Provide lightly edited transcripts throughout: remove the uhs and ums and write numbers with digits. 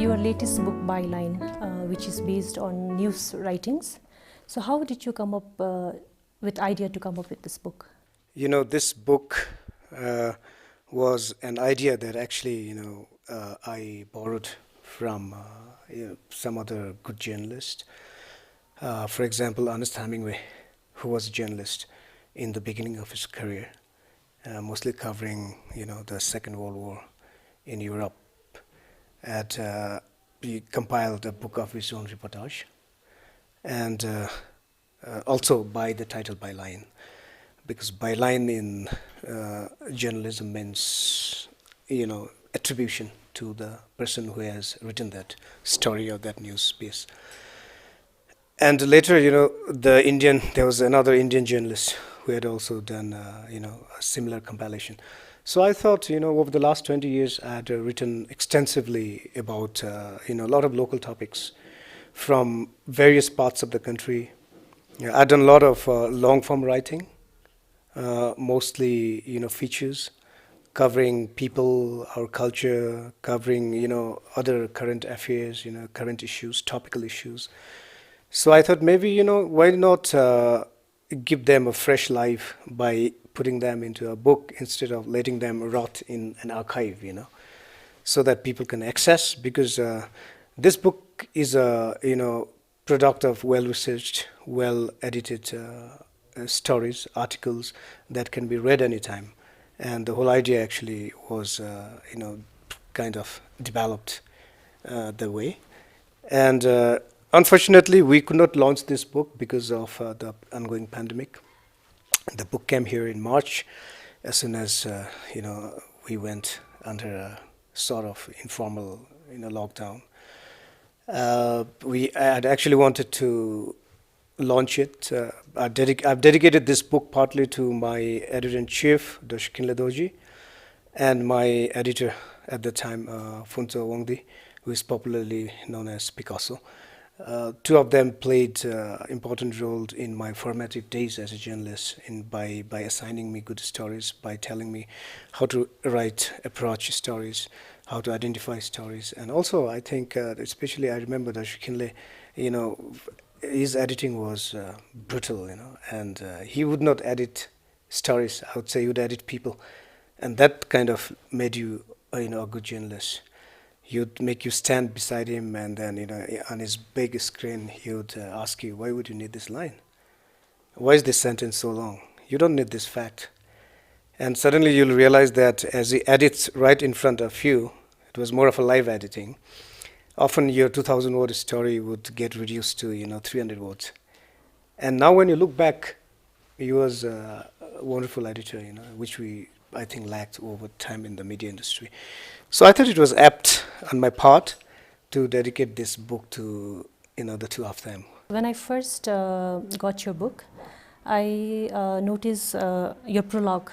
your latest book, Byline, which is based on news writings. So how did you come up with idea to come up with this book? You know, this book was an idea that actually, I borrowed from some other good journalist. For example, Ernest Hemingway, who was a journalist in the beginning of his career, mostly covering, the Second World War in Europe. He compiled a book of his own reportage, and also by the title Byline, because byline in journalism means, attribution to the person who has written that story or that news piece. And later, there was another Indian journalist who had also done, a similar compilation. So I thought, over the last 20 years, I had written extensively about, a lot of local topics from various parts of the country. I've done a lot of long-form writing, mostly, features covering people, our culture, covering, other current affairs, current issues, topical issues. So I thought maybe, why not give them a fresh life by putting them into a book instead of letting them rot in an archive, so that people can access, because this book is a, product of well-researched, well-edited stories, articles that can be read anytime. And the whole idea actually was, kind of developed the way. And unfortunately, we could not launch this book because of the ongoing pandemic. The book came here in March, as soon as, we went under a sort of informal, lockdown. I had actually wanted to launch it. I've dedicated this book partly to my editor-in-chief, Dr. Kinle, and my editor at the time, Phuntsho Wangdi, who is popularly known as Picasso. Two of them played important roles in my formative days as a journalist by assigning me good stories, by telling me how to write, approach stories, how to identify stories. And also, I think, especially I remember Dr. Kinle, his editing was brutal, and he would not edit stories. I would say he would edit people. And that kind of made you, a good journalist. He would make you stand beside him, and then, on his big screen, he would ask you, why would you need this line? Why is this sentence so long? You don't need this fact. And suddenly you'll realize that as he edits right in front of you, it was more of a live editing. Often your 2,000 word story would get reduced to, 300 words. And now when you look back, he was a wonderful editor, which I think lacked over time in the media industry. So I thought it was apt on my part to dedicate this book to, the two of them. When I first got your book, I noticed your prologue.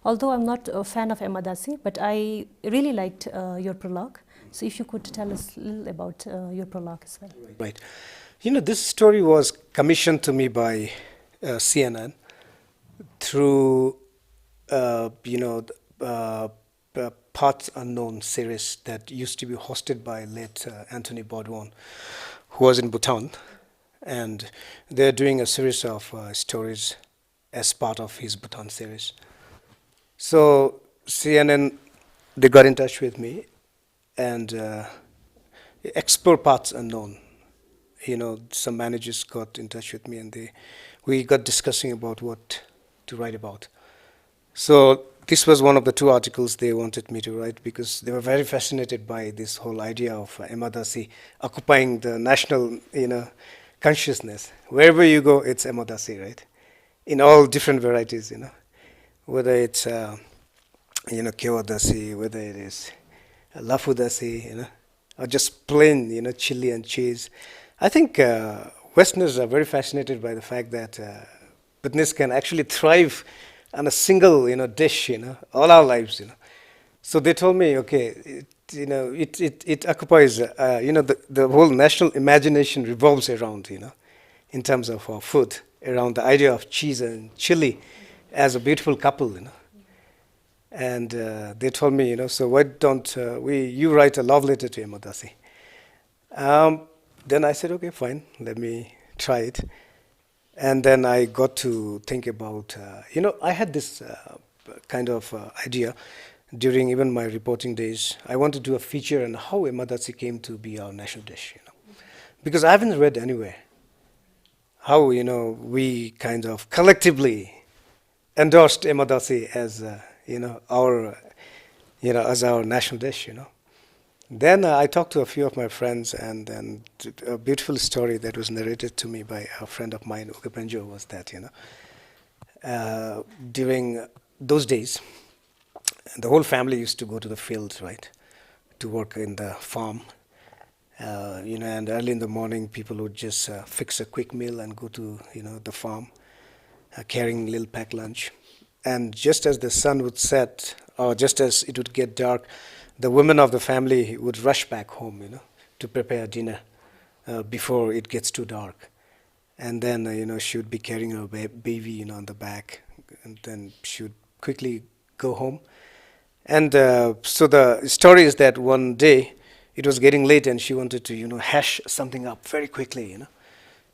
Although I'm not a fan of Emadasi, but I really liked your prologue. So if you could tell us a little about your prologue as well. Right. This story was commissioned to me by CNN through, Parts Unknown series that used to be hosted by late Anthony Baudouin, who was in Bhutan. And they're doing a series of stories as part of his Bhutan series. So CNN, they got in touch with me and explore Parts Unknown. Some managers got in touch with me, and we got discussing about what to write about. So this was one of the two articles they wanted me to write, because they were very fascinated by this whole idea of Emadasi occupying the national, consciousness. Wherever you go, it's Emadasi, right? In all different varieties, whether it's, Kewodasi, whether it is Lafudasi, or just plain, chili and cheese. I think Westerners are very fascinated by the fact that Bhutanese can actually thrive on a single, dish, all our lives, So they told me, okay, it occupies, the whole national imagination revolves around, in terms of our food, around the idea of cheese and chili as a beautiful couple, And they told me, so why don't you write a love letter to Emadasi? Then I said, okay, fine, let me try it. And then I got to think about, I had this kind of idea during even my reporting days. I want to do a feature on how Emadasi came to be our national dish, because I haven't read anywhere how, we kind of collectively endorsed Emadasi as, our, as our national dish, Then I talked to a few of my friends, and then a beautiful story that was narrated to me by a friend of mine, Ugapenjo, was that, during those days, the whole family used to go to the field, right, to work in the farm. And early in the morning, people would just fix a quick meal and go to, the farm, carrying a little packed lunch. And just as the sun would set, or just as it would get dark, the women of the family would rush back home, to prepare dinner before it gets too dark. And then, she would be carrying her baby, on the back, and then she would quickly go home. And so the story is that one day it was getting late and she wanted to, hash something up very quickly,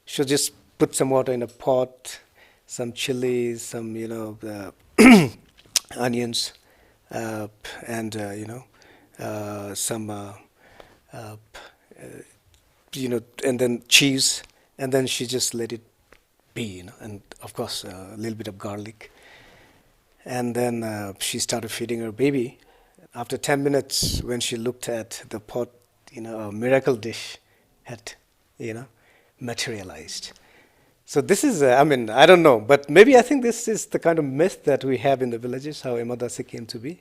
She'll just put some water in a pot, some chilies, some, onions, and, some, and then cheese, and then she just let it be, and of course a little bit of garlic. And then she started feeding her baby. After 10 minutes, when she looked at the pot, a miracle dish had, materialized. So this is, I don't know, but maybe I think this is the kind of myth that we have in the villages, how Emadasi came to be.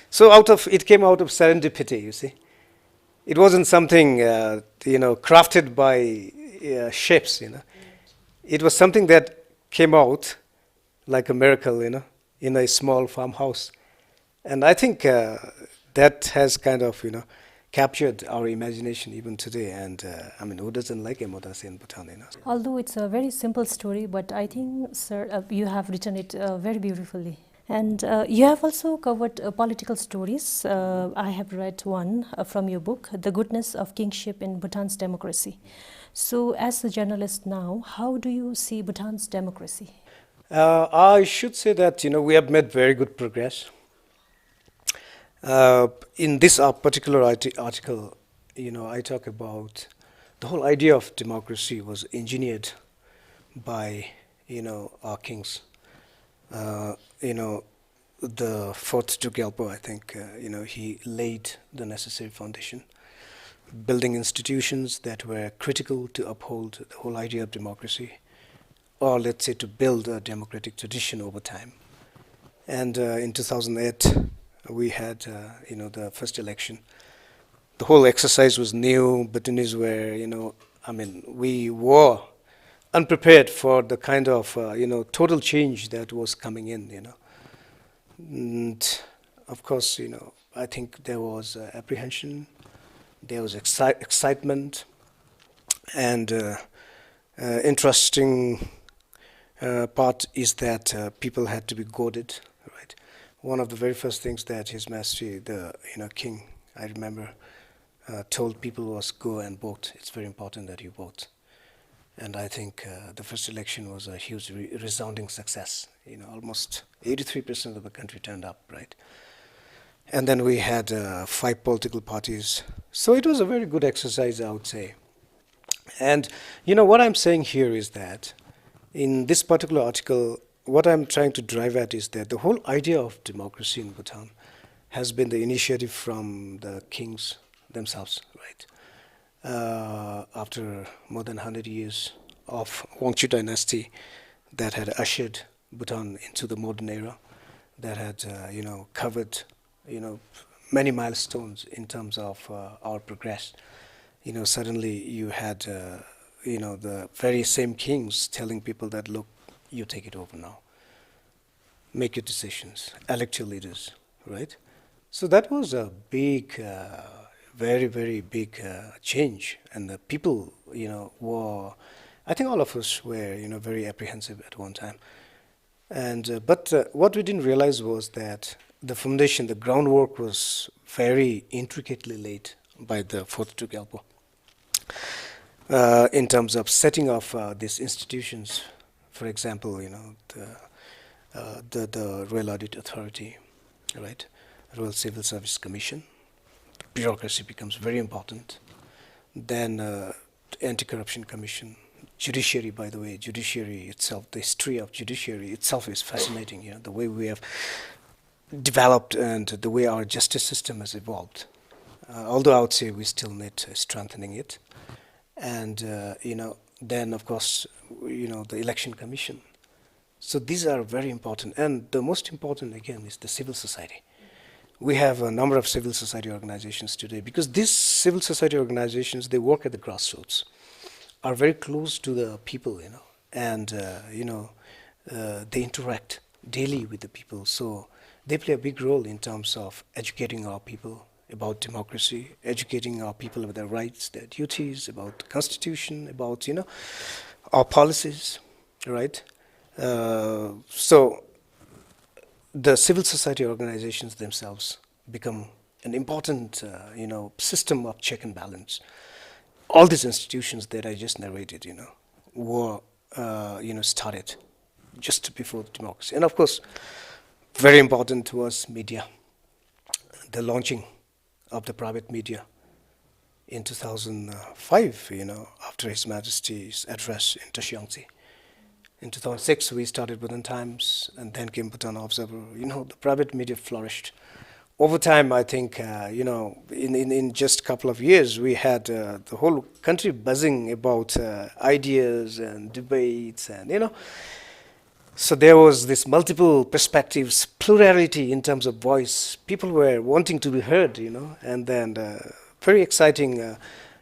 So it came out of serendipity, you see. It wasn't something, crafted by chefs, It was something that came out like a miracle, in a small farmhouse. And I think that has kind of, captured our imagination even today. And who doesn't like Emadasi in Bhutan, Although it's a very simple story, but I think, sir, you have written it very beautifully. And you have also covered political stories. I have read one from your book, The Goodness of Kingship in Bhutan's Democracy. So as a journalist now, how do you see Bhutan's democracy? I should say that, we have made very good progress. In this particular article, I talk about the whole idea of democracy was engineered by, our kings. The fourth Gyalpo, I think, he laid the necessary foundation, building institutions that were critical to uphold the whole idea of democracy, or let's say to build a democratic tradition over time. And in 2008, we had, the first election. The whole exercise was new. Bhutanese were, we were unprepared for the kind of, total change that was coming in, And of course, I think there was apprehension, there was excitement, and interesting part is that people had to be goaded, right? One of the very first things that His Majesty, the king, I remember, told people was go and vote. It's very important that you vote. And I think the first election was a huge resounding success. Almost 83% of the country turned up, right? And then we had 5 political parties. So it was a very good exercise, I would say. And what I'm saying here is that in this particular article, what I'm trying to drive at is that the whole idea of democracy in Bhutan has been the initiative from the kings themselves, right? After more than 100 years of Wangchu dynasty that had ushered Bhutan into the modern era, that had covered many milestones in terms of our progress. Suddenly you had the very same kings telling people that, look, you take it over now, make your decisions, elect your leaders, right? So that was a big very, very big change, and the people, were, I think all of us were, very apprehensive at one time. And but what we didn't realize was that the foundation, the groundwork was very intricately laid by the fourth Gyalpo. in terms of setting of these institutions. For example, the Royal Audit Authority, right? Royal Civil Service Commission. Bureaucracy becomes very important. Then Anti-Corruption Commission. Judiciary, by the way, judiciary itself, the history of judiciary itself is fascinating. The way we have developed and the way our justice system has evolved. Although I would say we still need strengthening it. And then of course, the Election Commission. So these are very important. And the most important again is the civil society. We have a number of civil society organizations today because these civil society organizations, they work at the grassroots, are very close to the people, and they interact daily with the people. So they play a big role in terms of educating our people about democracy, educating our people about their rights, their duties, about the constitution, about our policies, right? So the civil society organizations themselves become an important system of check and balance. All these institutions that I just narrated, were started just before democracy. And of course, very important was media. The launching of the private media in 2005, after His Majesty's address in Tashiangsi. In 2006, we started Bhutan Times, and then came Bhutan Observer. The private media flourished. Over time, I think, in just a couple of years, we had the whole country buzzing about ideas and debates, and so there was this multiple perspectives, plurality in terms of voice. People were wanting to be heard, and then very exciting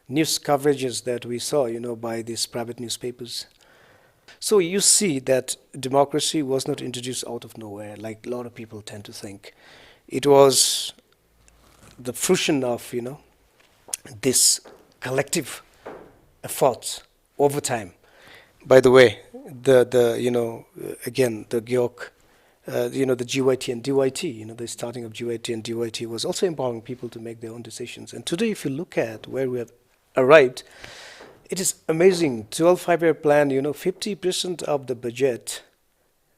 news coverages that we saw, by these private newspapers. So you see that democracy was not introduced out of nowhere, like a lot of people tend to think. It was the fruition of, this collective efforts over time. By the way, again, the GYOC, the GYT and DYT, the starting of GYT and DYT was also empowering people to make their own decisions. And today, if you look at where we have arrived, it is amazing. 12 5-year plan, 50% of the budget,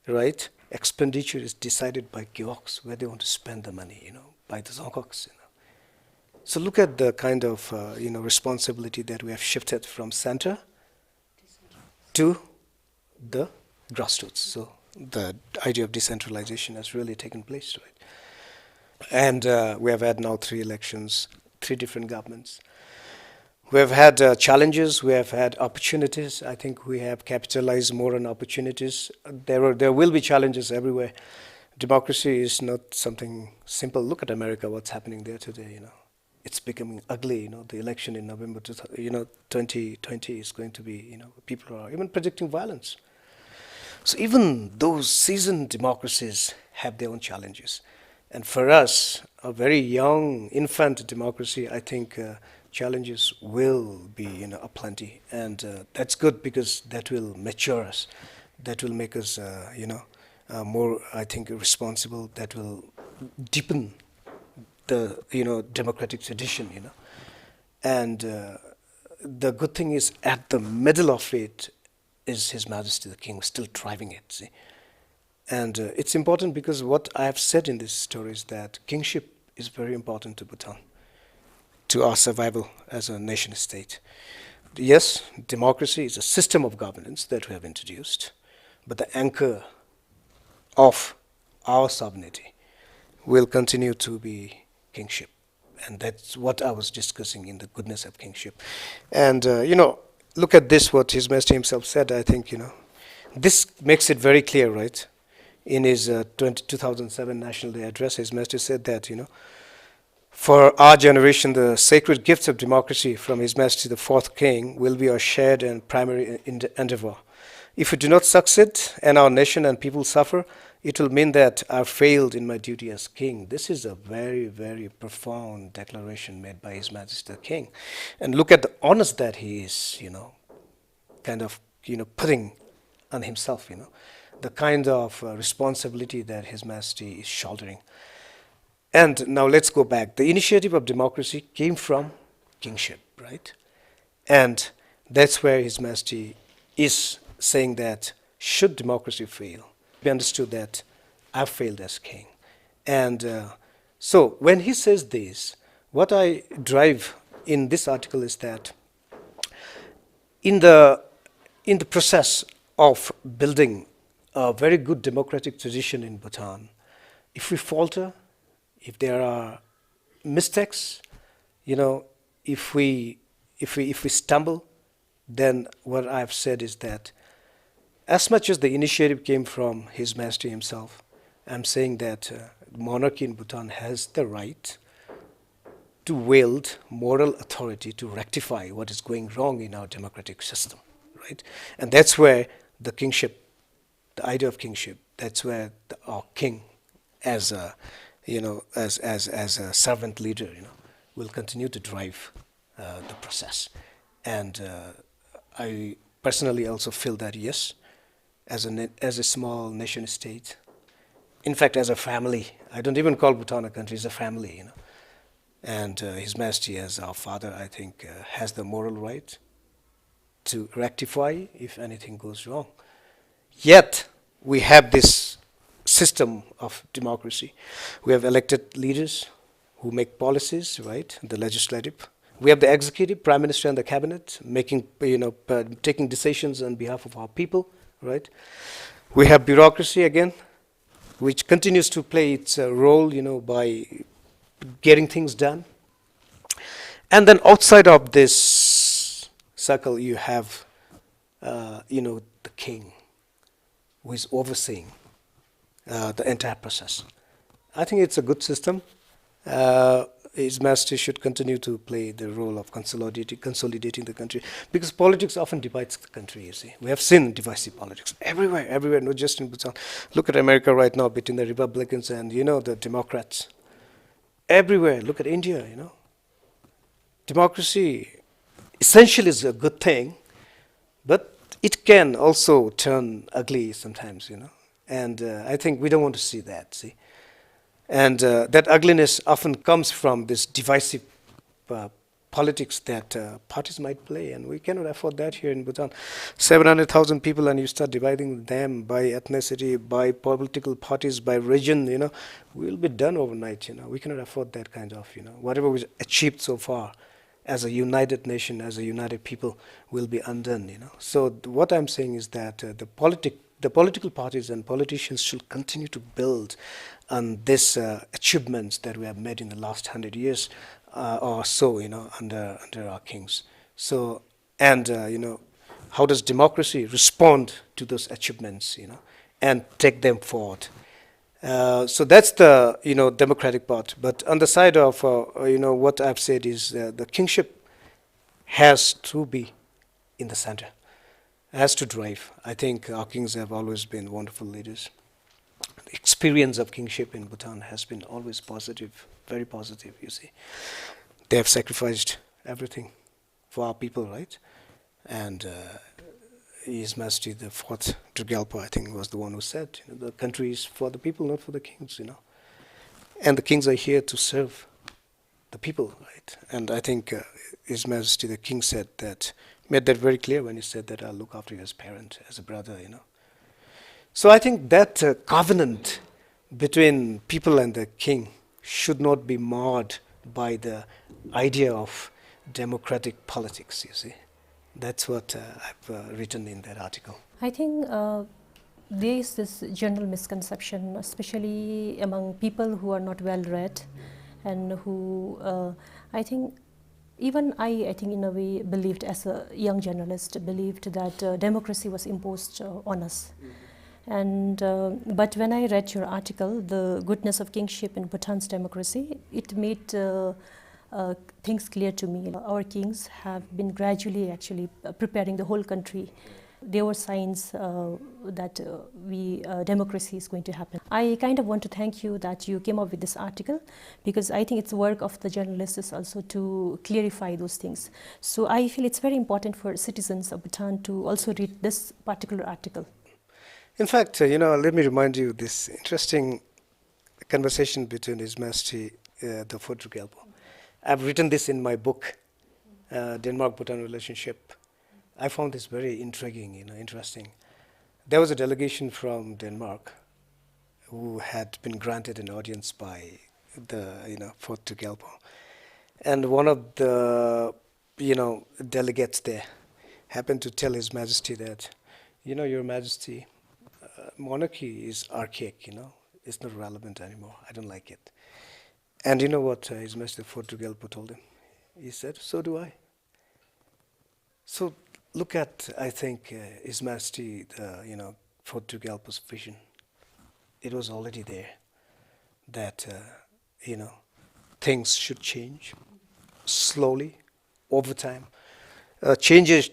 right? Expenditure is decided by GYOCs, where they want to spend the money, by the Dzongkhoks. So look at the kind of, responsibility that we have shifted from center to the grassroots. So the idea of decentralization has really taken place, right? And we have had now 3 elections, 3 different governments. We have had challenges, we have had opportunities. I think we have capitalized more on opportunities. There will be challenges everywhere. Democracy is not something simple. Look at America, what's happening there today, It's becoming ugly, The election in November 2020 is going to be, people are even predicting violence. So even those seasoned democracies have their own challenges. And for us, a very young infant democracy, I think challenges will be aplenty, and that's good because that will mature us, that will make us more, I think, responsible, that will deepen the democratic tradition, and the good thing is at the middle of it is His Majesty the King still driving it, see. And it's important because what I have said in this story is that kingship is very important to Bhutan, to our survival as a nation state. Yes, democracy is a system of governance that we have introduced, but the anchor of our sovereignty will continue to be kingship. And that's what I was discussing in the goodness of kingship. And, look at this, what His Majesty himself said. I think, this makes it very clear, right? In his 2007 National Day address, His Majesty said that, for our generation, the sacred gifts of democracy from His Majesty the Fourth King will be our shared and primary endeavor. If we do not succeed and our nation and people suffer, it will mean that I failed in my duty as king. This is a very, very profound declaration made by His Majesty the King. And look at the honors that he is, kind of, putting on himself, the kind of responsibility that His Majesty is shouldering. And now let's go back. The initiative of democracy came from kingship, right? And that's where His Majesty is saying that should democracy fail, we understood that I've failed as king. And so when he says this, what I drive in this article is that in the process of building a very good democratic tradition in Bhutan, if we falter, if there are mistakes, if we stumble, then what I've said is that as much as the initiative came from His Majesty himself, I'm saying that monarchy in Bhutan has the right to wield moral authority to rectify what is going wrong in our democratic system, right? And that's where the kingship, the idea of kingship, that's where our king, as a as a servant leader, will continue to drive the process. And I personally also feel that yes, as a small nation state, in fact, as a family, I don't even call Bhutan a country; it's a family, And His Majesty, as our father, I think, has the moral right to rectify if anything goes wrong. Yet, we have this system of democracy. We have elected leaders who make policies, right? The legislative. We have the executive, prime minister, and the cabinet making, taking decisions on behalf of our people, right? We have bureaucracy again, which continues to play its role, by getting things done. And then outside of this circle, you have, the king, who is overseeing the entire process. I think it's a good system. His Majesty should continue to play the role of consolidating the country, because politics often divides the country, you see. We have seen divisive politics everywhere, not just in Bhutan. Look at America right now between the Republicans and, the Democrats. Everywhere, look at India, Democracy essentially is a good thing, but it can also turn ugly sometimes, And I think we don't want to see that, see. And that ugliness often comes from this divisive politics that parties might play, and we cannot afford that here in Bhutan. 700,000 people, and you start dividing them by ethnicity, by political parties, by region, we'll be done overnight, We cannot afford that kind of, whatever we've achieved so far as a united nation, as a united people, will be undone, So what I'm saying is that the political parties and politicians should continue to build on these achievements that we have made in the last 100 years or so, under our kings. So, and how does democracy respond to those achievements, and take them forward? So that's the democratic part. But on the side of what I've said is the kingship has to be in the center, has to drive. I think our kings have always been wonderful leaders. The experience of kingship in Bhutan has been always positive, very positive, you see. They have sacrificed everything for our people, right? And His Majesty, the fourth Drugyalpa, I think, was the one who said, the country is for the people, not for the kings, And the kings are here to serve the people, right? And I think His Majesty, the king, made that very clear when he said that I'll look after you as parent, as a brother, So I think that covenant between people and the king should not be marred by the idea of democratic politics, you see. That's what I've written in that article. I think there is this general misconception, especially among people who are not well read, and who I think even I think in a way believed, as a young journalist, believed that democracy was imposed on us. And but when I read your article, The Goodness of Kingship in Bhutan's Democracy, it made things clear to me. Our kings have been gradually actually preparing the whole country. There were signs that democracy is going to happen. I kind of want to thank you that you came up with this article, because I think it's the work of the journalists also to clarify those things. So I feel it's very important for citizens of Bhutan to also read this particular article. In fact, let me remind you this interesting conversation between His Majesty, the fourth Drugyalpa. I've written this in my book, Denmark-Bhutan relationship. I found this very intriguing, interesting. There was a delegation from Denmark who had been granted an audience by the, Fort Tugelbo. And one of the, delegates there happened to tell His Majesty that, Your Majesty, monarchy is archaic, it's not relevant anymore. I don't like it. And you know what His Majesty Fort Tugelbo told him? He said, so do I. So look at, I think, His Majesty, Fort Tugelbo's vision. It was already there that, things should change slowly, over time. Change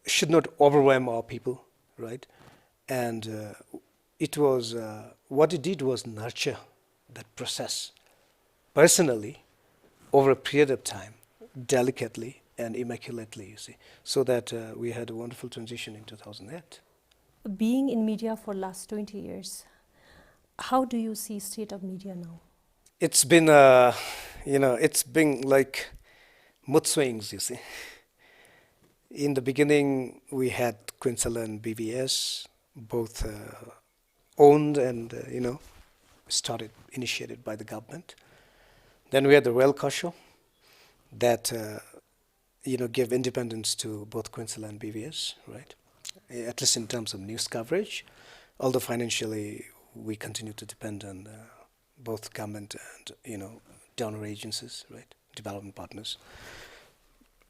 should not overwhelm our people, right? And it was, what it did was nurture that process personally over a period of time, delicately and immaculately, you see, so that we had a wonderful transition in 2008. Being in media for last 20 years, how do you see state of media now? It's been, it's been like mood swings, you see. In the beginning, we had Quinsala and BVS, both owned and, initiated by the government. Then we had the Royal Kosho that, gave independence to both Quinsala and BVS, right? At least in terms of news coverage, although financially we continue to depend on both government and, donor agencies, right? Development partners.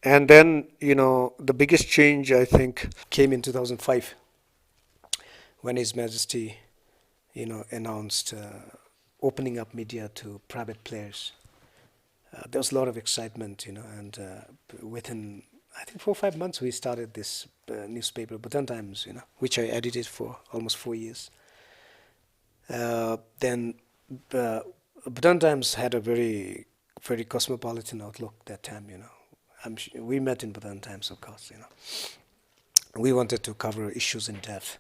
And then, the biggest change, I think, came in 2005 when His Majesty, announced opening up media to private players. There was a lot of excitement, and within, I think, 4 or 5 months, we started this newspaper, Bhutan Times, which I edited for almost 4 years. Then Bhutan Times had a very, very cosmopolitan outlook that time, we met in Bhutan Times, of course, We wanted to cover issues in depth.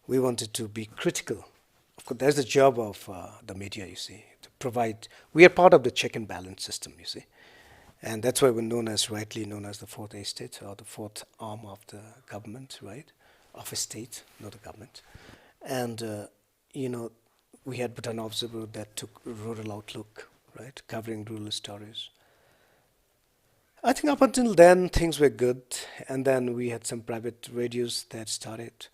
We wanted to be critical. Of course, that's the job of the media, you see, to provide. We are part of the check and balance system, you see. And that's why we're rightly known as the fourth estate, or the fourth arm of the government, right? Of a state, not a government. And, we had Bhutan Observer that took rural outlook, right? Covering rural stories. I think up until then, things were good. And then we had some private radios that started.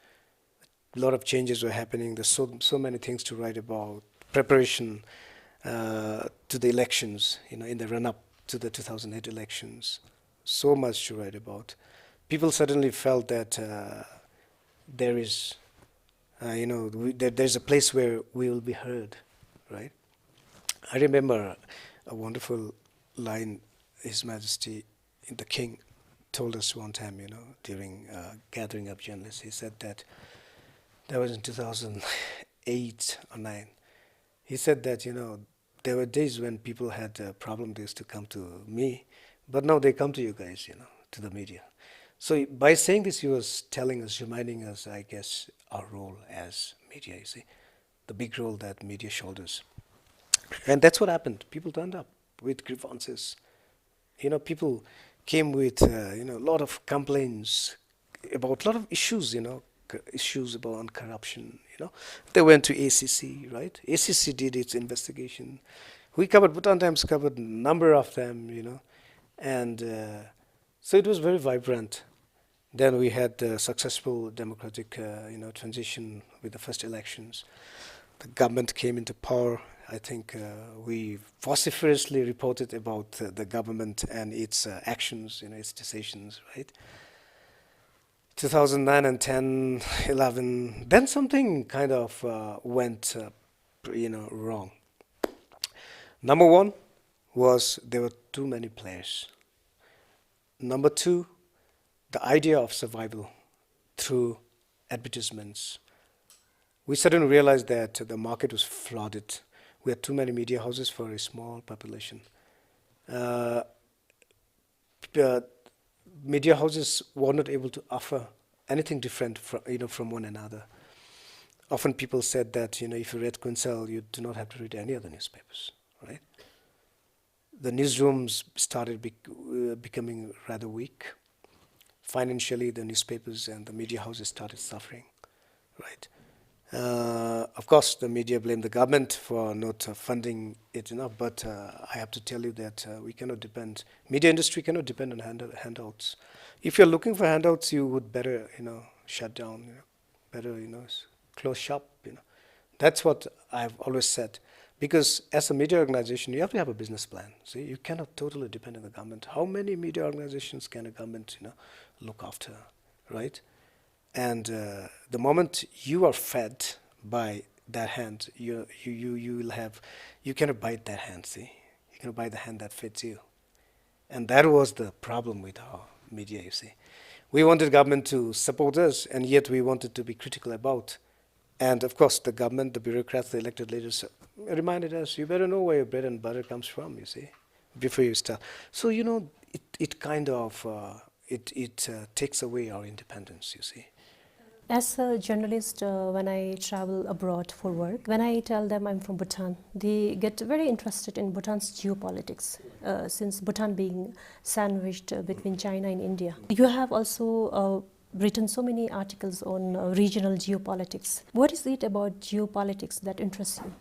A lot of changes were happening. There's so many things to write about. Preparation to the elections, in the run-up to the 2008 elections. So much to write about. People suddenly felt that there is, there's a place where we will be heard, right? I remember a wonderful line His Majesty, the King, told us one time, during gathering of journalists. He said that was in 2008 or 9. He said that, there were days when people had a problem, they used to come to me, but now they come to you guys, to the media. So by saying this, he was telling us, reminding us, I guess, our role as media, you see, the big role that media shoulders. And that's what happened. People turned up with grievances. People came with, a lot of complaints about a lot of issues, issues about corruption, They went to ACC, right? ACC did its investigation. Bhutan Times covered a number of them, And so it was very vibrant. Then we had the successful democratic, transition with the first elections. The government came into power. I think we vociferously reported about the government and its actions, its decisions, right? 2009 and 10, 11, then something kind of went, wrong. Number one was there were too many players. Number two, the idea of survival through advertisements. We suddenly realized that the market was flooded. We had too many media houses for a small population. Media houses were not able to offer anything different from one another. Often people said that if you read Quinsal, you do not have to read any other newspapers, right? the newsrooms started becoming rather weak. Financially, the newspapers and the media houses started suffering, right? Of course, the media blame the government for not funding it enough, but I have to tell you that we cannot depend, media industry cannot depend on handouts. If you're looking for handouts, you would better, shut down, better, close shop, That's what I've always said. Because as a media organization, you have to have a business plan. See, you cannot totally depend on the government. How many media organizations can a government, look after, right? And the moment you are fed by that hand, you will have, you cannot bite that hand. See, you cannot bite the hand that fits you. And that was the problem with our media. You see, we wanted government to support us, and yet we wanted to be critical about. And of course, the government, the bureaucrats, the elected leaders reminded us, you better know where your bread and butter comes from, you see, before you start. So, it kind of, it takes away our independence, you see. As a journalist, when I travel abroad for work, when I tell them I'm from Bhutan, they get very interested in Bhutan's geopolitics, since Bhutan being sandwiched between China and India. You have also written so many articles on regional geopolitics. What is it about geopolitics that interests you?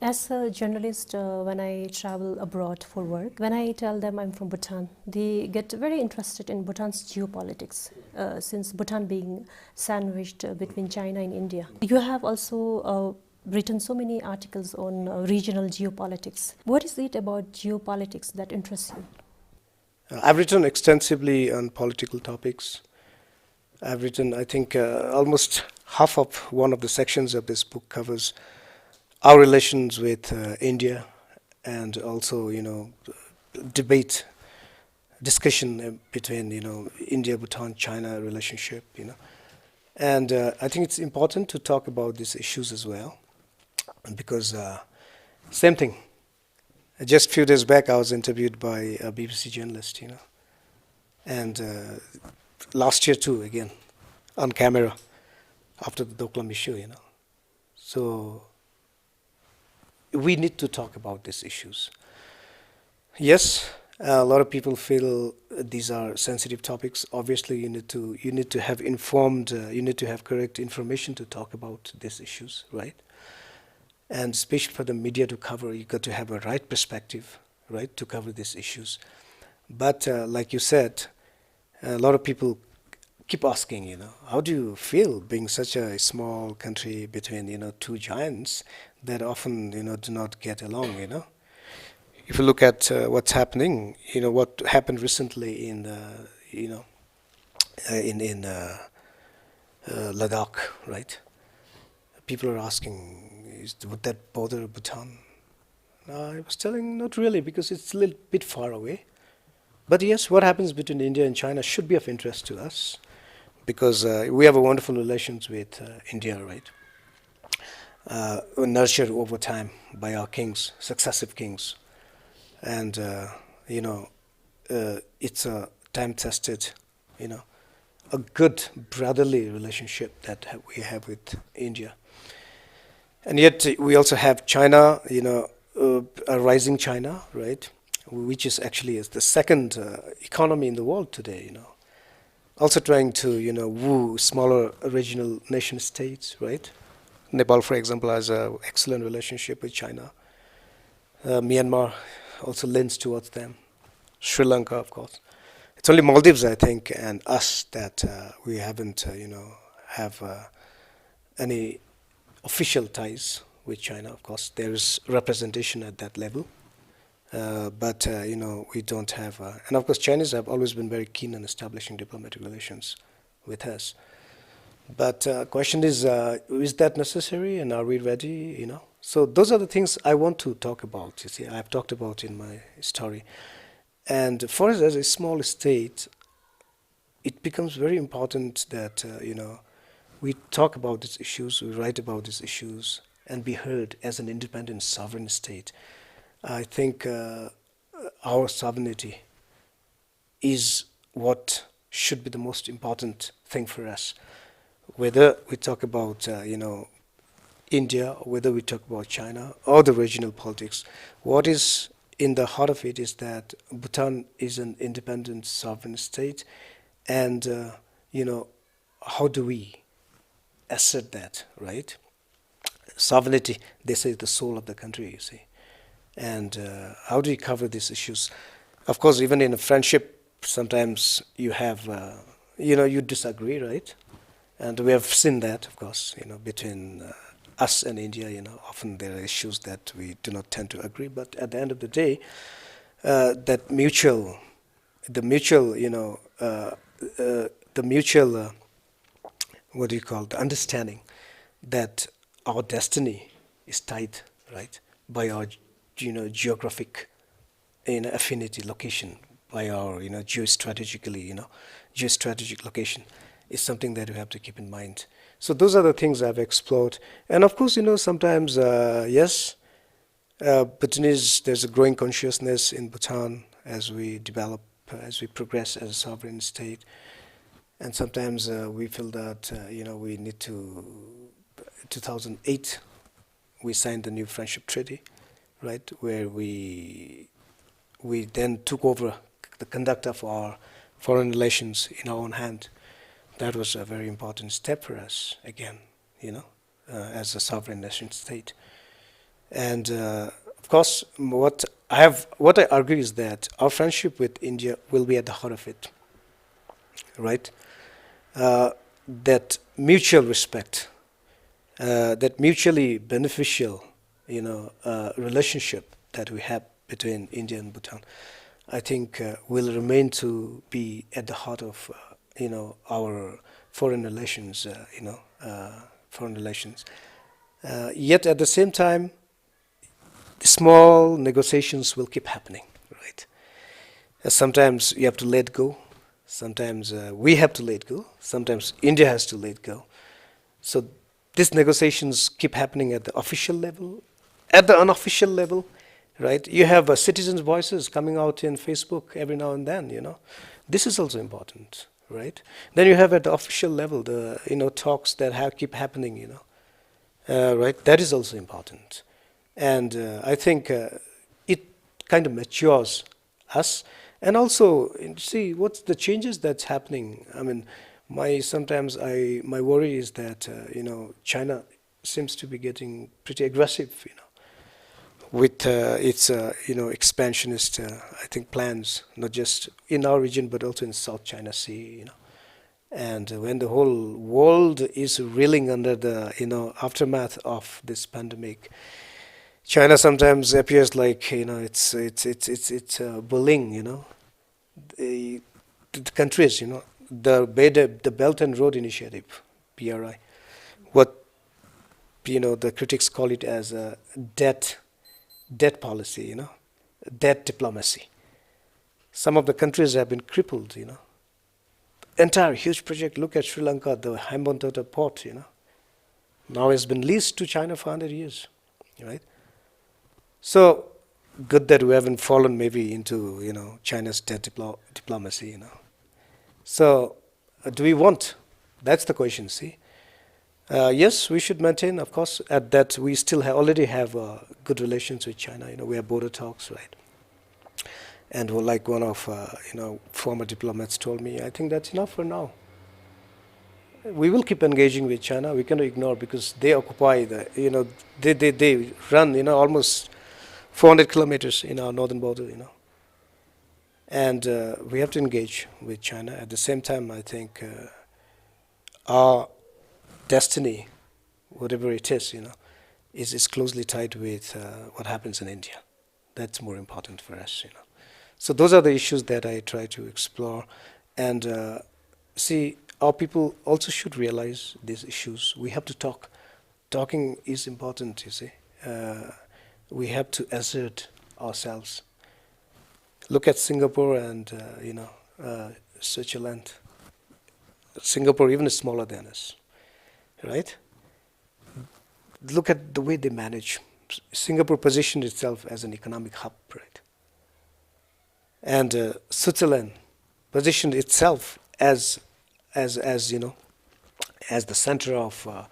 As a journalist, when I travel abroad for work, when I tell them I'm from Bhutan, they get very interested in Bhutan's geopolitics, since Bhutan being sandwiched between China and India. You have also written so many articles on regional geopolitics. What is it about geopolitics that interests you? I've written extensively on political topics. I've written, I think, almost half of one of the sections of this book covers our relations with India, and also, debate, discussion between, India, Bhutan, China relationship, And I think it's important to talk about these issues as well, because same thing. Just a few days back, I was interviewed by a BBC journalist, and last year too, again, on camera, after the Doklam issue, So we need to talk about these issues. Yes, a lot of people feel these are sensitive topics. Obviously, you need to have informed, you need to have correct information to talk about these issues, right? And especially for the media to cover, you got to have a right perspective, right, to cover these issues. But like you said, a lot of people keep asking, how do you feel being such a small country between, two giants that often, do not get along, If you look at what's happening, what happened recently in, in Ladakh, right? People are asking, would that bother Bhutan? I was telling, not really, because it's a little bit far away. But yes, what happens between India and China should be of interest to us, because we have a wonderful relations with India, right? Nurtured over time by our kings, successive kings. And, it's a time-tested, a good brotherly relationship that we have with India. And yet we also have China, a rising China, right? Which is actually is the second economy in the world today, Also trying to, woo smaller regional nation states, right? Nepal, for example, has an excellent relationship with China. Myanmar also leans towards them. Sri Lanka, of course. It's only Maldives, I think, and us that we haven't, have any official ties with China. Of course, there is representation at that level. But we don't have, and of course, Chinese have always been very keen on establishing diplomatic relations with us. But question is that necessary, and are we ready? So those are the things I want to talk about. You see, I've talked about in my story. And for us as a small state, it becomes very important that we talk about these issues, we write about these issues, and be heard as an independent sovereign state. I think our sovereignty is what should be the most important thing for us. Whether we talk about, India, whether we talk about China or the regional politics, what is in the heart of it is that Bhutan is an independent sovereign state, and how do we assert that, right? Sovereignty, they say, is the soul of the country, you see. And how do you cover these issues? Of course, even in a friendship, sometimes you have, you disagree, right? And we have seen that, of course, between us and India, often there are issues that we do not tend to agree. But at the end of the day, that mutual, the mutual, the mutual, what do you call, the understanding that our destiny is tied, right, by our, geographic, affinity, location, by our, geostrategic location, is something that we have to keep in mind. So those are the things I've explored, and of course, sometimes, yes, Bhutanese, there's a growing consciousness in Bhutan as we develop, as we progress as a sovereign state, and sometimes we feel that we need to. 2008, we signed the new friendship treaty, right, where we then took over the conduct of our foreign relations in our own hand. That was a very important step for us, again, as a sovereign nation state. And of course, what I argue is that our friendship with India will be at the heart of it, right? That mutual respect, that mutually beneficial, relationship that we have between India and Bhutan, I think will remain to be at the heart of, our foreign relations, foreign relations. Yet at the same time, small negotiations will keep happening, right? Sometimes you have to let go. Sometimes we have to let go. Sometimes India has to let go. So these negotiations keep happening at the official level, at the unofficial level, right? You have citizens' voices coming out in Facebook every now and then, This is also important, right? Then you have at the official level the, talks that keep happening, right? That is also important. And I think it kind of matures us. And also, see, what's the changes that's happening? I mean, my worry is that China seems to be getting pretty aggressive, with its expansionist I think plans, not just in our region but also in South China Sea, And when the whole world is reeling under the aftermath of this pandemic, China sometimes appears like it's bullying, the countries, the Belt and Road Initiative, BRI, what the critics call it as a debt policy, debt diplomacy. Some of the countries have been crippled, Entire huge project. Look at Sri Lanka, the Hambantota port, now has been leased to China for 100 years, right? So good that we haven't fallen maybe into China's debt diplomacy, So do we want? That's the question. See, yes, we should maintain, of course, at that we still already have good relations with China. We have border talks, right? And like one of former diplomats told me, I think that's enough for now. We will keep engaging with China. We cannot ignore because they occupy the they run almost 400 kilometers in our northern border, And we have to engage with China. At the same time, I think our destiny, whatever it is closely tied with what happens in India. That's more important for us, So those are the issues that I try to explore. And see, our people also should realize these issues. We have to talk. Talking is important, you see. We have to assert ourselves. Look at Singapore and Switzerland. Singapore even is smaller than us, right? Look at the way they manage. Singapore positioned itself as an economic hub, right? And Switzerland positioned itself as the center of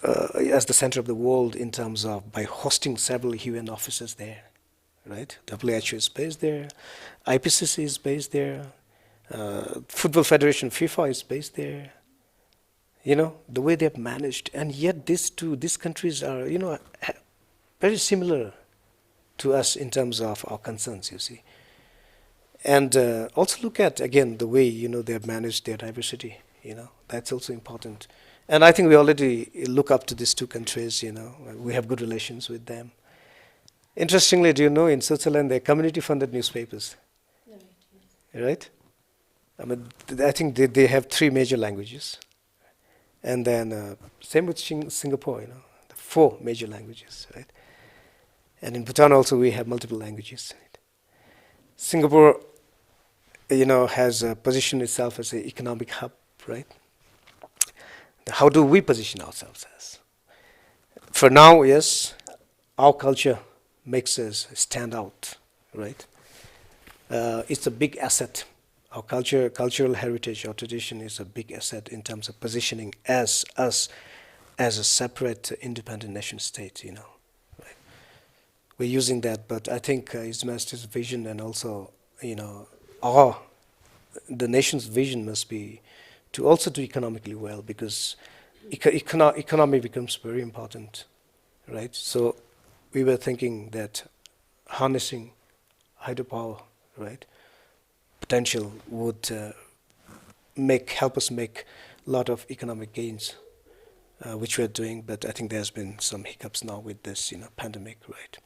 as the center of the world in terms of by hosting several UN offices there, right? WHO is based there, IPCC is based there, Football Federation FIFA is based there. You know the way they have managed, and yet these countries are very similar to us in terms of our concerns. You see, and also look at again the way they have managed their diversity. That's also important. And I think we already look up to these two countries. We have good relations with them. Interestingly, do you know in Switzerland they're community-funded newspapers, right? I mean, I think they have 3 major languages, and then same with Singapore. The 4 major languages, right? And in Bhutan also we have multiple languages. Right? Singapore, has positioned itself as an economic hub, right? How do we position ourselves as? For now, yes, our culture makes us stand out, right? It's a big asset. Our cultural heritage, our tradition is a big asset in terms of positioning as us as a separate, independent nation state. Right? We're using that, but I think His Majesty's vision and also, the nation's vision must be to also do economically well, because economy becomes very important, right? So we were thinking that harnessing hydropower, right, potential would help us make a lot of economic gains, which we're doing. But I think there's been some hiccups now with this, pandemic, right?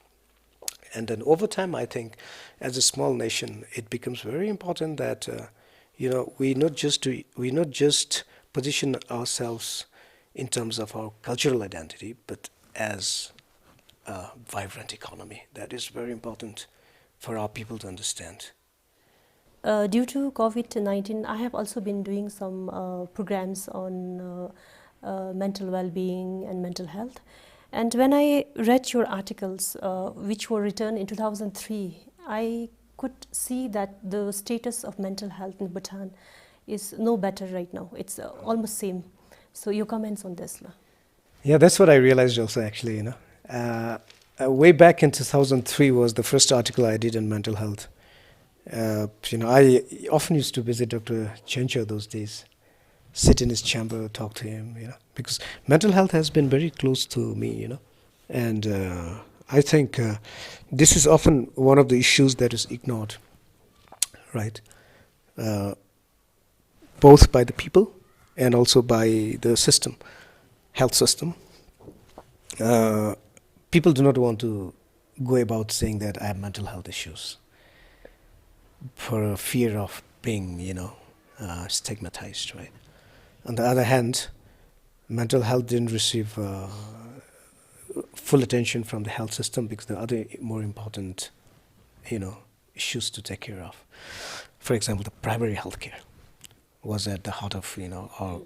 And then over time, I think, as a small nation, it becomes very important that we not just position ourselves in terms of our cultural identity, but as a vibrant economy. That is very important for our people to understand. Due to COVID-19, I have also been doing some programs on mental well-being and mental health. And when I read your articles, which were written in 2003, I could see that the status of mental health in Bhutan is no better right now. It's almost same. So your comments on this? Yeah, that's what I realized also, actually. Way back in 2003 was the first article I did on mental health. I often used to visit Dr. Chencho those days, sit in his chamber, talk to him, because mental health has been very close to me, and I think this is often one of the issues that is ignored, right? Both by the people and also by the system, health system. People do not want to go about saying that I have mental health issues for a fear of being, stigmatized, right? On the other hand, mental health didn't receive full attention from the health system because there are other more important, issues to take care of. For example, the primary health care was at the heart of,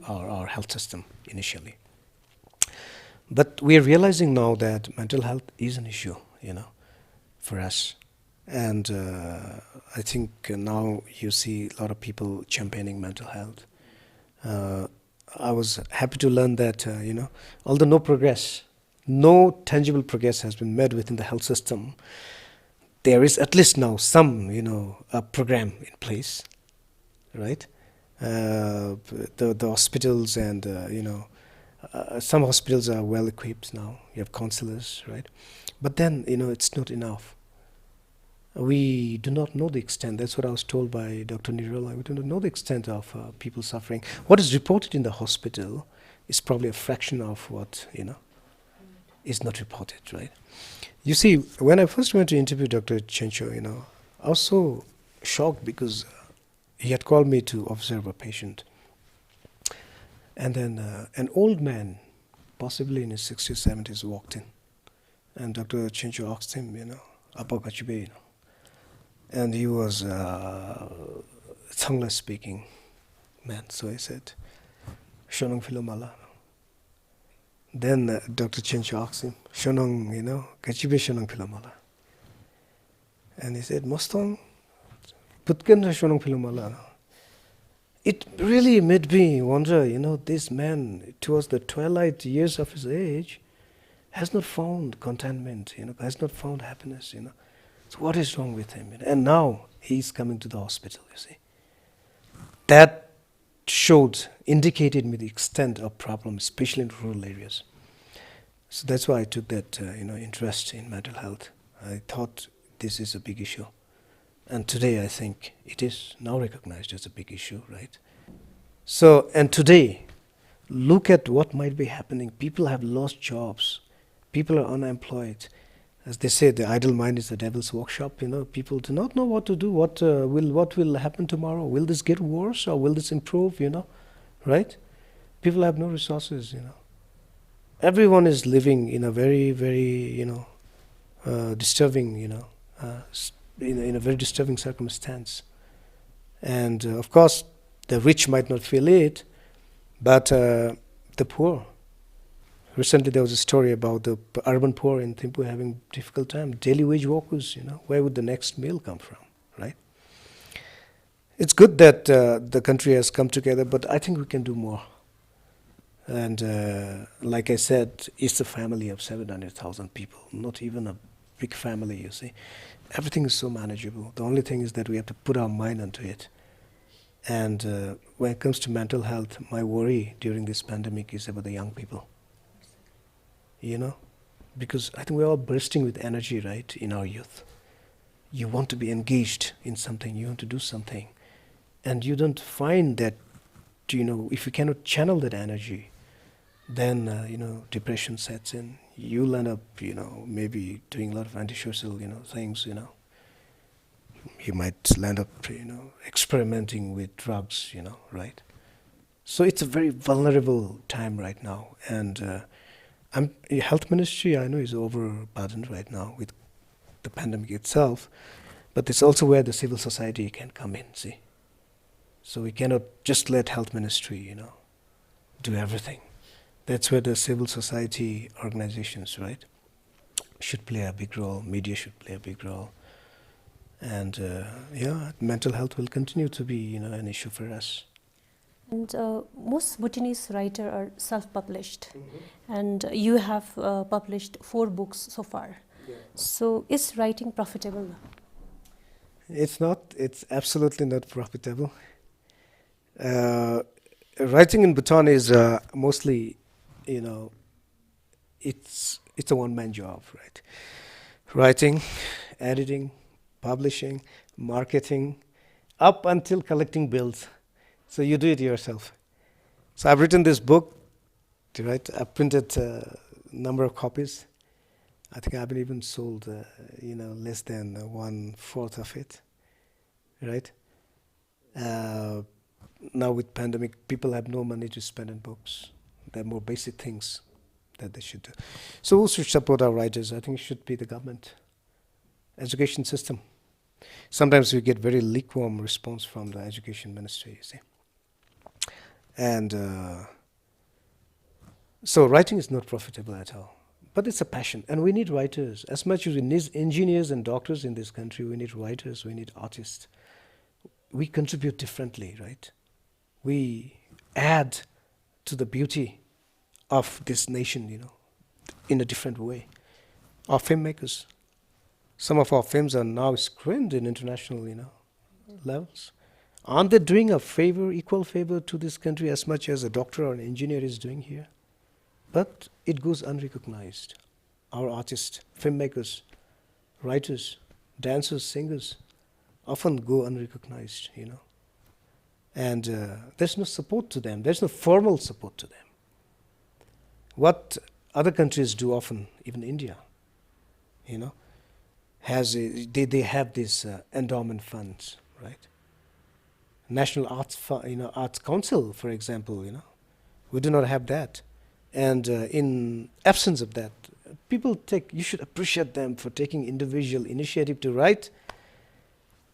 our health system initially. But we are realizing now that mental health is an issue, for us. And I think now you see a lot of people championing mental health. I was happy to learn that, although no tangible progress has been made within the health system, there is at least now some, a program in place, right? The hospitals and, some hospitals are well equipped now. You have counselors, right? But then, it's not enough. We do not know the extent. That's what I was told by Dr. Nirola. We do not know the extent of people suffering. What is reported in the hospital is probably a fraction of what, is not reported, right? You see, when I first went to interview Dr. Chencho, I was so shocked because he had called me to observe a patient. And then an old man, possibly in his 60s, 70s, walked in. And Dr. Chencho asked him, Apa Kachibe, and he was a Thangla speaking man. So I said, Shonong Philomala. Then Dr. Chencho asked him, Shonong, Kachibe Shonong Philomala. And he said, Mostong, Putken Shonong Philomala. it really made me wonder, this man, towards the twilight years of his age, has not found contentment, has not found happiness, So what is wrong with him? And now he's coming to the hospital, you see. That indicated me the extent of problem, especially in rural areas. So that's why I took that, interest in mental health. I thought this is a big issue. And today I think it is now recognized as a big issue, right? So, and today, look at what might be happening. People have lost jobs. People are unemployed. As they say, the idle mind is the devil's workshop. People do not know what to do. What will happen tomorrow? Will this get worse or will this improve? Right? People have no resources. Everyone is living in a very, very, disturbing, in a very disturbing circumstance. And of course, the rich might not feel it, but the poor. Recently, there was a story about the urban poor in Thimphu having difficult time. Daily wage workers, where would the next meal come from, right? It's good that the country has come together, but I think we can do more. And like I said, it's a family of 700,000 people, not even a big family, you see. Everything is so manageable. The only thing is that we have to put our mind onto it. And when it comes to mental health, my worry during this pandemic is about the young people. Because I think we're all bursting with energy, right, in our youth. You want to be engaged in something, you want to do something. And you don't find that, if you cannot channel that energy, then, depression sets in. You'll end up, maybe doing a lot of antisocial, things, You might land up, experimenting with drugs, right? So it's a very vulnerable time right now. And health ministry, I know, is overburdened right now with the pandemic itself, but it's also where the civil society can come in, see. So we cannot just let health ministry, do everything. That's where the civil society organizations, right, should play a big role. Media should play a big role. And mental health will continue to be, an issue for us. And most Bhutanese writers are self-published, and you have published 4 books so far. Yeah. So is writing profitable? It's not. It's absolutely not profitable. Writing in Bhutan is mostly, it's a one-man job, right? Writing, editing, publishing, marketing, up until collecting bills. So you do it yourself. So I've written this book, right? I've printed a number of copies. I think I haven't even sold, less than 1/4 of it, right? Now with pandemic, people have no money to spend on books. There are more basic things that they should do. So who should support our writers? I think it should be the government, education system. Sometimes we get very lukewarm response from the education ministry, you see. And so writing is not profitable at all. But it's a passion, and we need writers. As much as we need engineers and doctors in this country, we need writers, we need artists. We contribute differently, right? We add to the beauty of this nation, in a different way. Our filmmakers, some of our films are now screened in international, levels. Aren't they doing a favor, equal favor to this country as much as a doctor or an engineer is doing here? But it goes unrecognized. Our artists, filmmakers, writers, dancers, singers often go unrecognized, And there's no support to them. There's no formal support to them. What other countries do often, even India, they have these endowment funds, right? National Arts Council, for example, we do not have that. And in absence of that, you should appreciate them for taking individual initiative to write,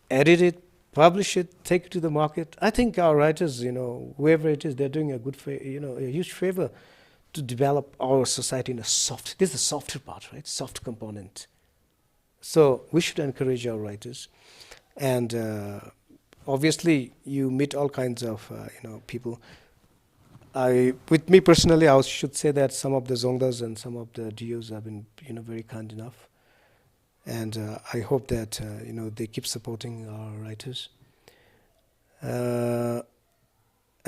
edit it, publish it, take it to the market. I think our writers, whoever it is, they're doing a huge favor to develop our society in this is the softer part, right? Soft component. So we should encourage our writers. And obviously you meet all kinds of people. With me personally, I should say that some of the Zongdas and some of the DOs have been very kind enough, and I hope that they keep supporting our writers. And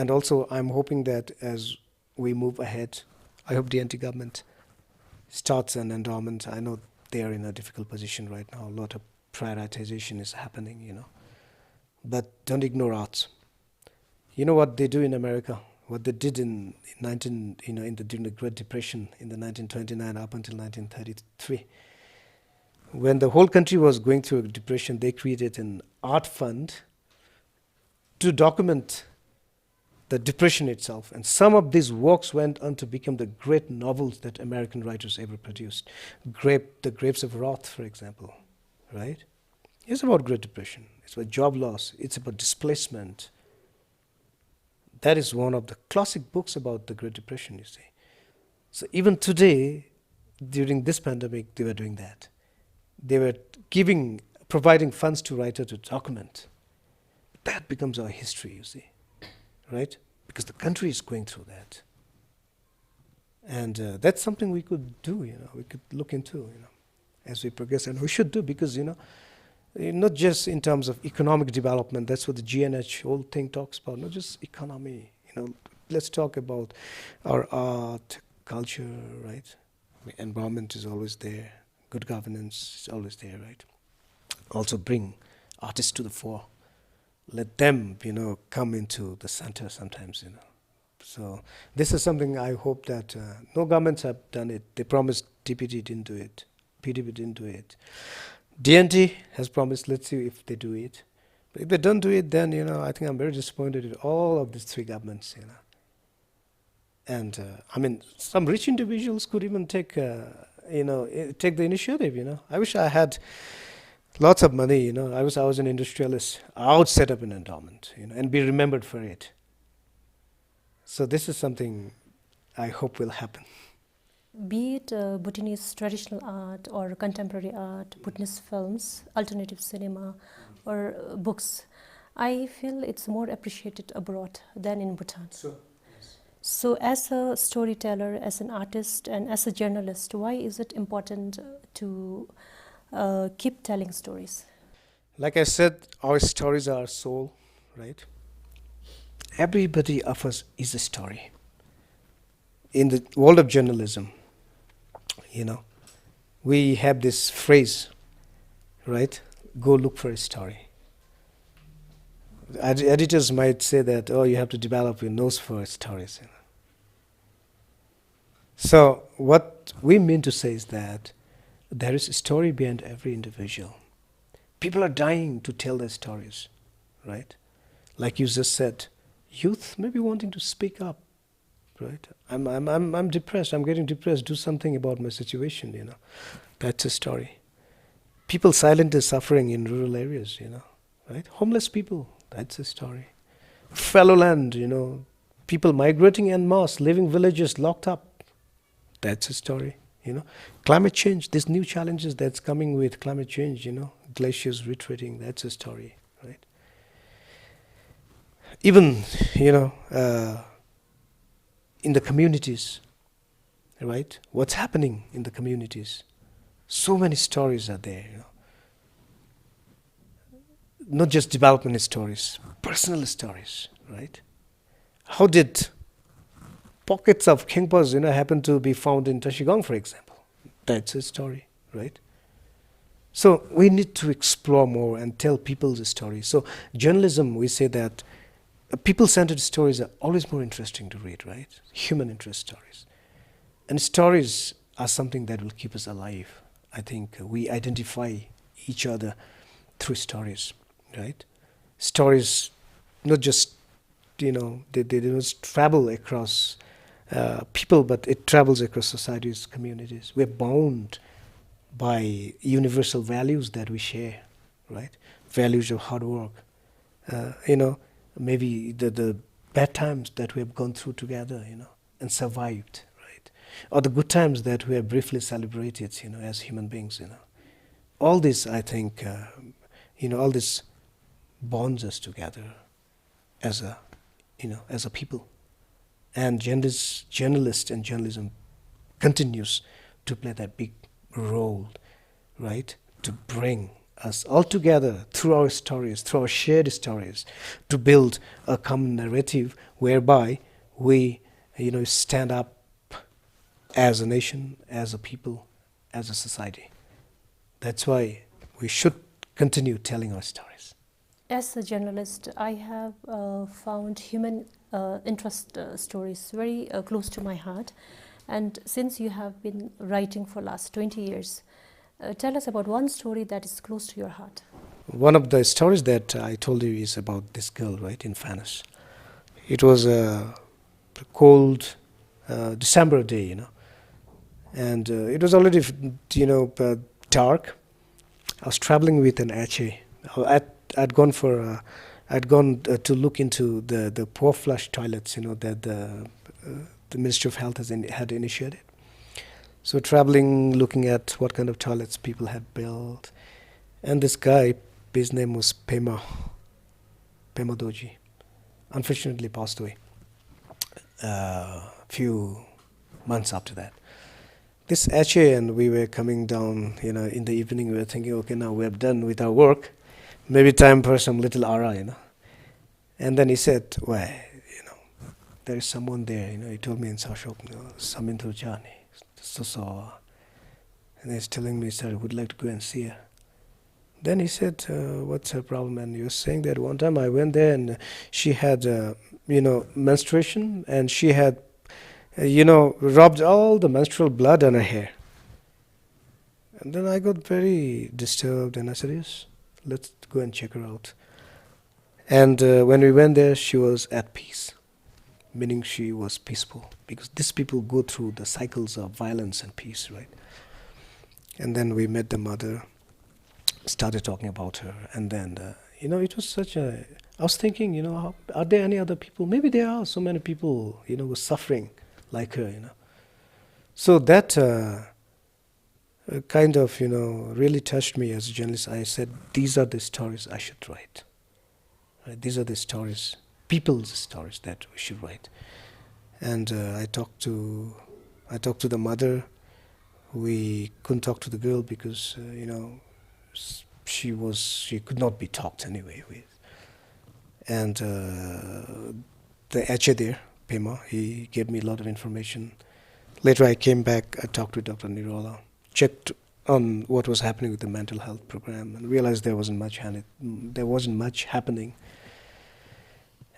also, I'm hoping that as we move ahead, I hope the anti-government starts an endowment. I know they are in a difficult position right now. A lot of prioritization is happening, but don't ignore arts. You know what they do in America? What they did in during the Great Depression in the 1929 up until 1933. When the whole country was going through a depression, they created an art fund to document the depression itself. And some of these works went on to become the great novels that American writers ever produced. The Grapes of Wrath, for example, right? It's about Great Depression. It's about job loss. It's about displacement. That is one of the classic books about the Great Depression, you see. So even today, during this pandemic, they were doing that. They were providing funds to writers to document. That becomes our history, you see, right? Because the country is going through that. And that's something we could do, we could look into, as we progress. And we should do, because, not just in terms of economic development, that's what the GNH whole thing talks about, not just economy, let's talk about our art, culture, right? Environment is always there. Good governance is always there, right? Also bring artists to the fore. Let them, come into the center sometimes, So this is something I hope that no governments have done it. They promised, DPT didn't do it. PDP didn't do it. DNT has promised, let's see if they do it. But if they don't do it, then, I think I'm very disappointed with all of these three governments, And, some rich individuals could even take the initiative, I wish I had lots of money, I was an industrialist. I would set up an endowment, and be remembered for it. So this is something I hope will happen. Be it Bhutanese traditional art or contemporary art, Bhutanese films, alternative cinema, or books, I feel it's more appreciated abroad than in Bhutan. So as a storyteller, as an artist, and as a journalist, why is it important to keep telling stories? Like I said, our stories are our soul, right? Everybody of us is a story. In the world of journalism, we have this phrase, right? Go look for a story. Editors might say that, you have to develop your nose for stories. So what we mean to say is that there is a story behind every individual. People are dying to tell their stories, right? Like you just said, youth may be wanting to speak up, right? I'm depressed. I'm getting depressed. Do something about my situation, That's a story. People silently suffering in rural areas, right? Homeless people, that's a story. Fallow land, people migrating en masse, living villages locked up, that's a story, Climate change, these new challenges that's coming with climate change, glaciers retreating, that's a story, right? Even, in the communities, right? What's happening in the communities? So many stories are there, Not just development stories, personal stories, right? How did pockets of Kingpas, happen to be found in Tashigong, for example? That's a story, right? So we need to explore more and tell people the story. So journalism, we say that people-centered stories are always more interesting to read, right? Human interest stories. And stories are something that will keep us alive. I think we identify each other through stories, right? Stories, not just, they don't travel across people, but it travels across societies, communities. We're bound by universal values that we share, right? Values of hard work, maybe the bad times that we have gone through together, and survived, right? Or the good times that we have briefly celebrated, as human beings, All this, I think, all these bonds us together as a, as a people. And journalist and journalism continues to play that big role, right? To bring us all together through our stories, through our shared stories, to build a common narrative whereby we, stand up as a nation, as a people, as a society. That's why we should continue telling our stories. As a journalist, I have found human interest stories very close to my heart. And since you have been writing for last 20 years, tell us about one story that is close to your heart. One of the stories that I told you is about this girl, right, in Fanis. It was a cold December day, and it was already, dark. I was traveling with an HA. I'd gone to look into the poor flush toilets, that the Ministry of Health had initiated. So traveling, looking at what kind of toilets people had built, and this guy, his name was Pema Doji, unfortunately passed away a few months after that. This HA, and we were coming down, in the evening, we were thinking, okay, now we have done with our work, maybe time for some little aura, And then he said, well, there is someone there, he told me in Sashok, Samintu Jani, so, and he's telling me, sir, I would like to go and see her. Then he said, what's her problem? And he was saying that one time I went there and she had, menstruation, and she had, rubbed all the menstrual blood on her hair. And then I got very disturbed and I said, yes, let's go and check her out. And when we went there, she was at peace, meaning she was peaceful, because these people go through the cycles of violence and peace, right? And then we met the mother, started talking about her, and then, it was such a, I was thinking, are there any other people? Maybe there are so many people, who are suffering like her, So that kind of, really touched me as a journalist. I said, these are the stories I should write. Right? These are the stories, people's stories that we should write. And I talked to the mother. We couldn't talk to the girl because, she could not be talked anyway with. And the HA there, Pema, he gave me a lot of information. Later I came back, I talked to Dr. Nirola, checked on what was happening with the mental health program, and realized there wasn't much happening.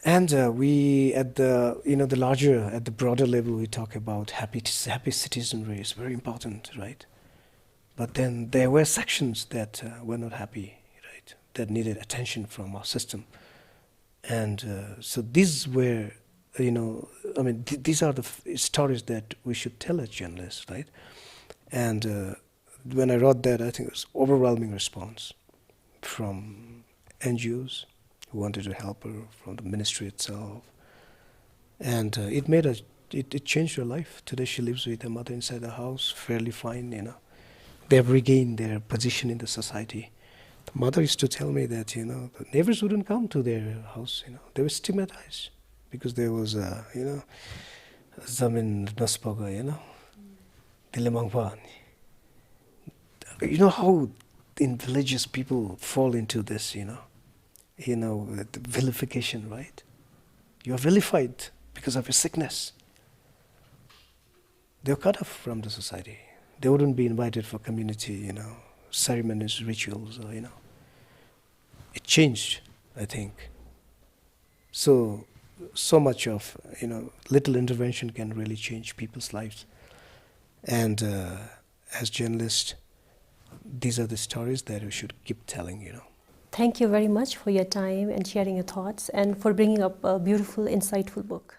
And we, at the broader level, we talk about happy citizenry is very important, right? But then there were sections that were not happy, right? That needed attention from our system. And so these were, these are the stories that we should tell as journalists, right? And when I wrote that, I think it was overwhelming response from NGOs who wanted to help her, from the ministry itself. And it changed her life. Today she lives with her mother inside the house, fairly fine, They have regained their position in the society. The mother used to tell me that, the neighbors wouldn't come to their house, They were stigmatized because there was, Zamin Naspaga, Dilemangpa. You know how in villages people fall into this, the vilification, right? You are vilified because of your sickness. They were cut off from the society. They wouldn't be invited for community, ceremonies, rituals, It changed, I think. So much of, little intervention can really change people's lives. And as journalists, these are the stories that we should keep telling, Thank you very much for your time and sharing your thoughts and for bringing up a beautiful, insightful book.